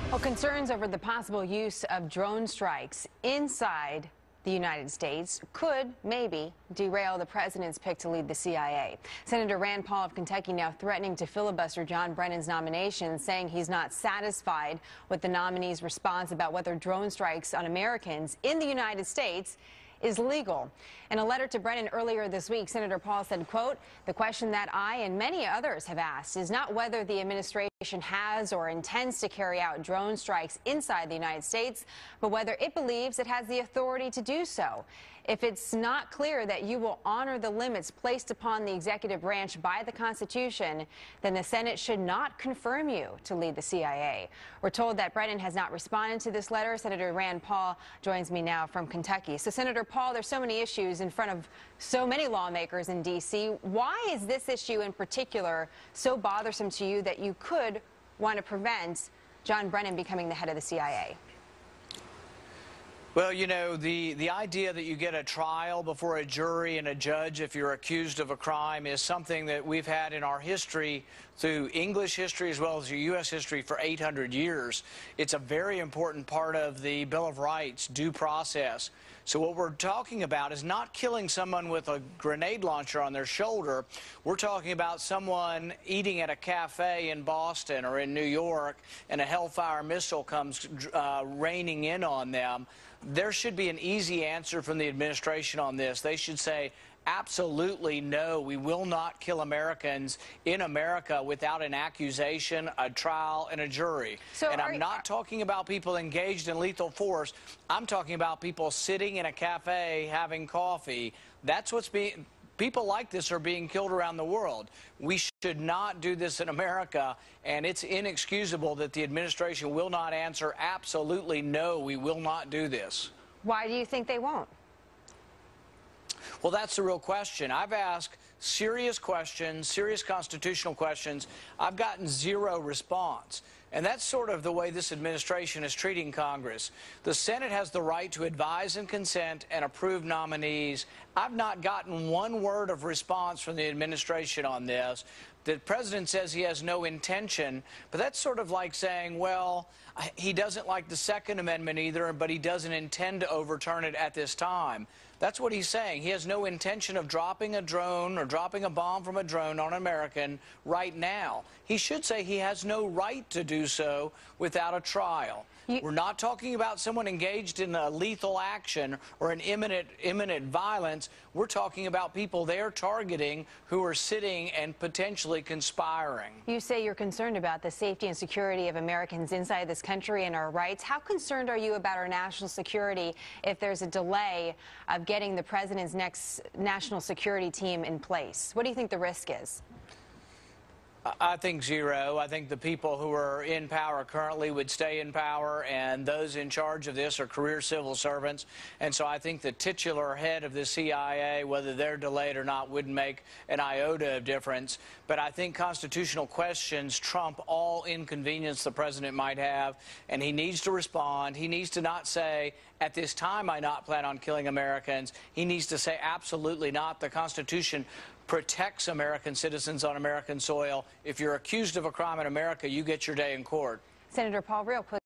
Well, concerns over the possible use of drone strikes inside the United States could maybe derail the president's pick to lead the CIA. Senator Rand Paul of Kentucky now threatening to filibuster John Brennan's nomination, saying he's not satisfied with the nominee's response about whether drone strikes on Americans in the United States is legal. In a letter to Brennan earlier this week, Senator Paul said, quote, "The question that I and many others have asked is not whether the administration has or intends to carry out drone strikes inside the United States, but whether it believes it has the authority to do so. If it's not clear that you will honor the limits placed upon the executive branch by the Constitution, then the Senate should not confirm you to lead the CIA." We're told that Brennan has not responded to this letter. Senator Rand Paul joins me now from Kentucky. So, Senator Paul, there's so many issues in front of so many lawmakers in D.C. Why is this issue in particular so bothersome to you that you could want to prevent John Brennan becoming the head of the CIA? Well, you know, the idea that you get a trial before a jury and a judge if you're accused of a crime is something that we've had in our history, through English history as well as U.S. history, for 800 years. It's a very important part of the Bill of Rights, due process. So what we're talking about is not killing someone with a grenade launcher on their shoulder. We're talking about someone eating at a cafe in Boston or in New York, and a Hellfire missile comes raining in on them. There should be an easy answer from the administration on this. They should say, absolutely no, we will not kill Americans in America without an accusation, a trial, and a jury. And I'm not talking about people engaged in lethal force. I'm talking about people sitting in a cafe having coffee. That's what's being... People like this are being killed around the world. We should not do this in America, and it's inexcusable that the administration will not answer absolutely no, we will not do this. Why do you think they won't? Well, that's the real question. I've asked serious questions, serious constitutional questions. I've gotten zero response. And that's sort of the way this administration is treating Congress. The Senate has the right to advise and consent and approve nominees. I've not gotten one word of response from the administration on this. The president says he has no intention, but that's sort of like saying, well, he doesn't like the Second Amendment either, but he doesn't intend to overturn it at this time. That's what he's saying. He has no intention of dropping a drone or dropping a bomb from a drone on an American right now. He should say he has no right to do so without a trial. We're not talking about someone engaged in a lethal action or an imminent violence. We're talking about people they're targeting who are sitting and potentially conspiring. You say you're concerned about the safety and security of Americans inside this country and our rights. How concerned are you about our national security if there's a delay of getting the president's next national security team in place? What do you think the risk is? I think zero. I think the people who are in power currently would stay in power, and those in charge of this are career civil servants. And so I think the titular head of the CIA, whether they're delayed or not, wouldn't make an iota of difference. But I think constitutional questions trump all inconvenience the president might have, and he needs to respond. He needs to not say, at this time, I not plan on killing Americans. He needs to say, absolutely not. The Constitution protects American citizens on American soil. If you're accused of a crime in America, you get your day in court. Senator Paul, real quick.